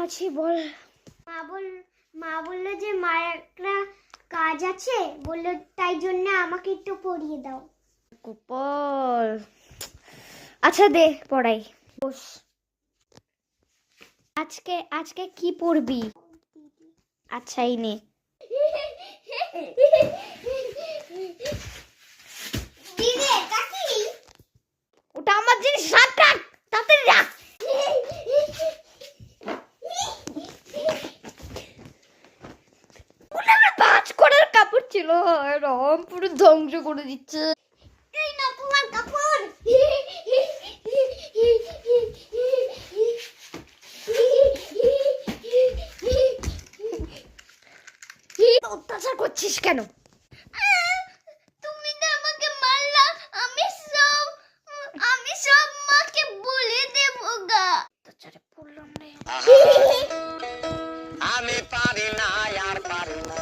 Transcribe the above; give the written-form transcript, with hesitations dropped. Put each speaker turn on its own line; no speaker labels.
আছি বল।
মা বললো যে মায়ের একটা কাজ আছে, বললো তাই জন্য আমাকে একটু পড়িয়ে দাও।
গোপাল, আচ্ছা দে পড়াই, বস। আজকে কি পড়বি? আচ্ছা এই নে। ওটা আমার জিনিস, রাখ রাখ, তাড়াতাড়ি রাখ। কাজ করার কাপড় ছিল, রং পুরো ধ্বংস করে দিচ্ছে।
এই না তোমার কাপড়।
অত্যাচার করছিস কেন?
তুমি তো আমাকে মারলা, আমি সব মাকে বলে দেবো গা।
অত্যাচারে পড়লাম রে।
আমি পারি না আর পারি না।